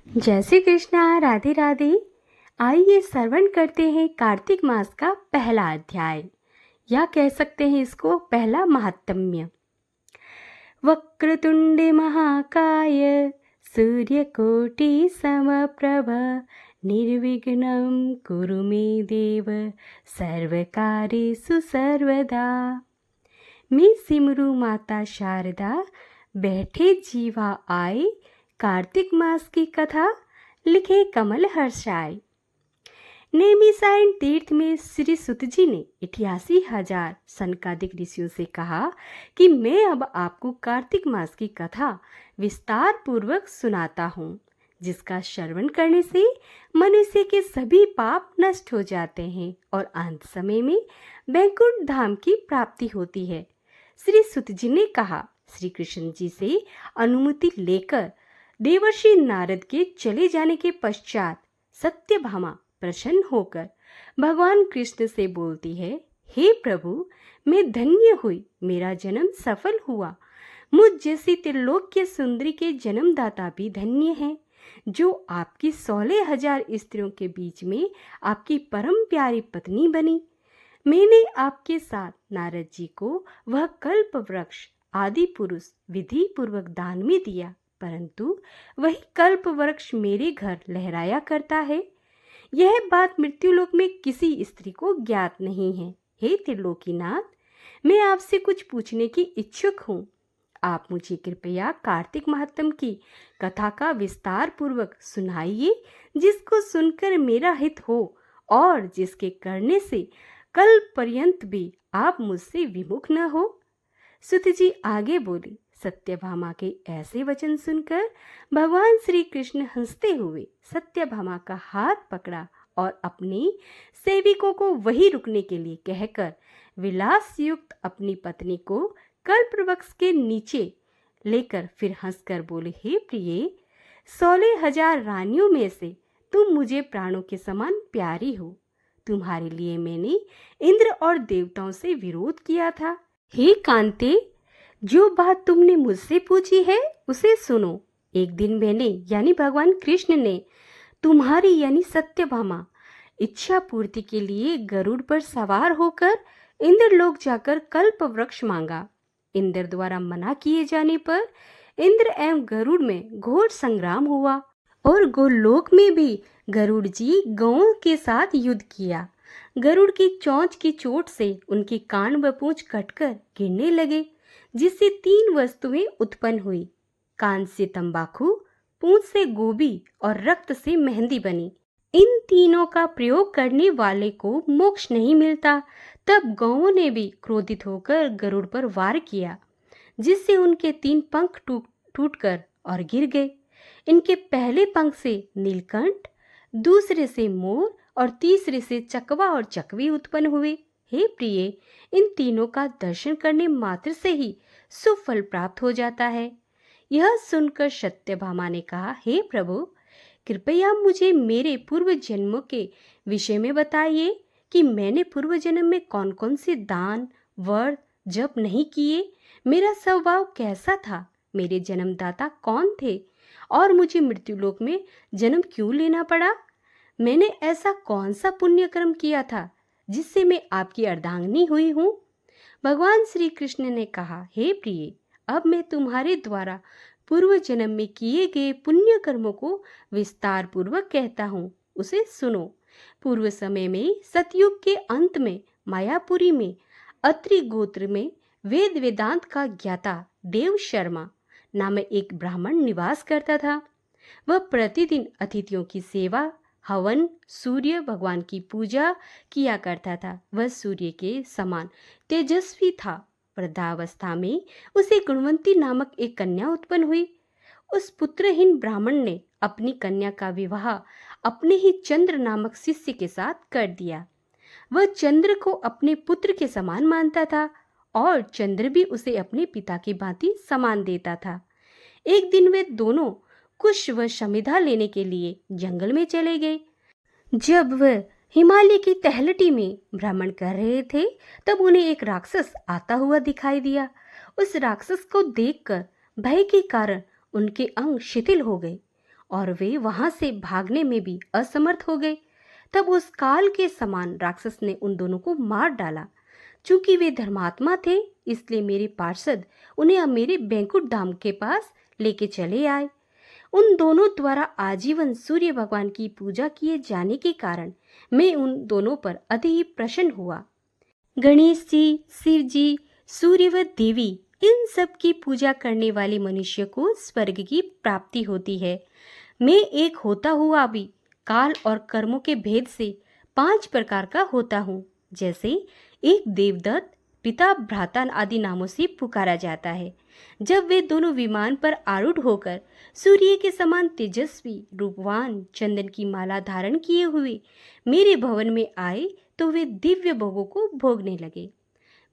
जय श्री कृष्णा। राधे राधे। आइए श्रवण करते हैं कार्तिक मास का पहला अध्याय, या कह सकते हैं इसको पहला महात्म्य। वक्रतुंडे महाकाय सूर्यकोटि समप्रभ निर्विघ्नं कुरु मे देव सर्वकार्येषु सर्वदा। मैं सिमरू माता शारदा, बैठे जीवा आए, कार्तिक मास की कथा लिखे कमल हर्षाय। नेमिसारण तीर्थ में श्री सुत जी ने 88,000 सनकादिक ऋषियों से कहा कि मैं अब आपको कार्तिक मास की कथा विस्तार पूर्वक सुनाता हूँ, जिसका श्रवण करने से मनुष्य के सभी पाप नष्ट हो जाते हैं और अंत समय में वैकुंठ धाम की प्राप्ति होती है। श्री सुत जी ने कहा, श्री कृष्ण जी से अनुमति लेकर देवर्षि नारद के चले जाने के पश्चात सत्यभामा प्रसन्न होकर भगवान कृष्ण से बोलती है, हे प्रभु, मैं धन्य हुई, मेरा जन्म सफल हुआ। मुझ जैसी त्रिलोक्य सुंदरी के जन्मदाता भी धन्य हैं, जो आपकी 16,000 स्त्रियों के बीच में आपकी परम प्यारी पत्नी बनी। मैंने आपके साथ नारद जी को वह कल्प वृक्ष आदि पुरुष विधि पूर्वक दान में दिया, परंतु वही कल्प वृक्ष मेरे घर लहराया करता है। यह बात मृत्युलोक में किसी स्त्री को ज्ञात नहीं है। हे त्रिलोकीनाथ, मैं आपसे कुछ पूछने की इच्छुक हूँ। आप मुझे कृपया कार्तिक महात्म्य की कथा का विस्तार पूर्वक सुनाइए, जिसको सुनकर मेरा हित हो और जिसके करने से कल पर्यंत भी आप मुझसे विमुख न हो। सुत जी आगे बोली। सत्यभामा के ऐसे वचन सुनकर भगवान श्री कृष्ण हंसते हुए सत्यभामा का हाथ पकड़ा और अपने सेविकों को वहीं रुकने के लिए कहकर विलास युक्त अपनी पत्नी को कल्पवृक्ष के नीचे लेकर फिर हंसकर बोले, हे प्रिय, 16,000 रानियों में से तुम मुझे प्राणों के समान प्यारी हो। तुम्हारे लिए मैंने इंद्र और देवताओं से विरोध किया था। हे कांते, जो बात तुमने मुझसे पूछी है उसे सुनो। एक दिन मैंने यानी भगवान कृष्ण ने तुम्हारी यानी सत्यभामा इच्छा पूर्ति के लिए गरुड़ पर सवार होकर इंद्रलोक जाकर कल्प वृक्ष मांगा। इंद्र द्वारा मना किए जाने पर इंद्र एवं गरुड़ में घोर संग्राम हुआ और गोलोक में भी गरुड़ जी गौओं के साथ युद्ध किया। गरुड़ की चोंच की चोट से उनके कान व पूंछ कटकर गिरने लगे, जिससे 3 वस्तुएं उत्पन्न हुई। कान से तंबाकू, पूंछ से गोभी और रक्त से मेहंदी बनी। इन तीनों का प्रयोग करने वाले को मोक्ष नहीं मिलता। तब गौओं ने भी क्रोधित होकर गरुड़ पर वार किया, जिससे उनके 3 पंख टूटकर और गिर गए। इनके पहले पंख से नीलकंठ, दूसरे से मोर और तीसरे से चकवा और चकवी उत्पन्न हुए। हे प्रिय, इन तीनों का दर्शन करने मात्र से ही सुफल प्राप्त हो जाता है। यह सुनकर सत्यभामा ने कहा, हे प्रभु, कृपया मुझे मेरे पूर्व जन्मों के विषय में बताइए कि मैंने पूर्व जन्म में कौन कौन से दान, व्रत, जप नहीं किए, मेरा स्वभाव कैसा था, मेरे जन्मदाता कौन थे और मुझे मृत्युलोक में जन्म क्यों लेना पड़ा। मैंने ऐसा कौन सा पुण्य कर्म किया था जिससे मैं आपकी अर्धांगिनी हुई हूँ। भगवान श्री कृष्ण ने कहा, हे प्रिय, अब मैं तुम्हारे द्वारा पूर्व जन्म में किए गए पुण्य कर्मों को विस्तार पूर्वक कहता हूँ, उसे सुनो। पूर्व समय में सतयुग के अंत में मायापुरी में अत्रि गोत्र में वेद वेदांत का ज्ञाता देव शर्मा नामक एक ब्राह्मण निवास करता था। वह प्रतिदिन अतिथियों की सेवा, हवन, सूर्य भगवान की पूजा किया करता था। वह सूर्य के समान तेजस्वी था। वृद्धावस्था में उसे गुणवंती नामक एक कन्या उत्पन्न हुई। उस पुत्रहीन ब्राह्मण ने अपनी कन्या का विवाह अपने ही चंद्र नामक शिष्य के साथ कर दिया। वह चंद्र को अपने पुत्र के समान मानता था और चंद्र भी उसे अपने पिता की भांति समान देता था। एक दिन वे दोनों कुश व शमिधा लेने के लिए जंगल में चले गए। जब वह हिमालय की तहलटी में भ्रमण कर रहे थे, तब उन्हें एक राक्षस आता हुआ दिखाई दिया। उस राक्षस को देखकर भय के कारण उनके अंग शिथिल हो गए और वे वहां से भागने में भी असमर्थ हो गए। तब उस काल के समान राक्षस ने उन दोनों को मार डाला। चूंकि वे धर्मात्मा थे, इसलिए मेरे पार्षद उन्हें अब मेरे बैंकुट धाम के पास लेके चले आए। उन दोनों द्वारा आजीवन सूर्य भगवान की पूजा किए जाने के कारण मैं उन दोनों पर अति ही प्रसन्न हुआ। गणेश जी, शिव जी, सूर्य व देवी, इन सब की पूजा करने वाले मनुष्य को स्वर्ग की प्राप्ति होती है। मैं एक होता हुआ भी काल और कर्मों के भेद से 5 प्रकार का होता हूँ। जैसे एक देवदत्त, पिता, भ्राता आदि नामों से पुकारा जाता है। जब वे दोनों विमान पर आरूढ़ होकर सूर्य के समान तेजस्वी, रूपवान, चंदन की माला धारण किए हुए मेरे भवन में आए तो वे दिव्य भोगों को भोगने लगे।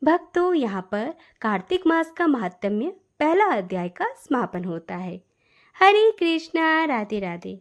भक्तों, यहाँ पर कार्तिक मास का महात्म्य पहला अध्याय का समापन होता है। हरे कृष्णा, राधे राधे।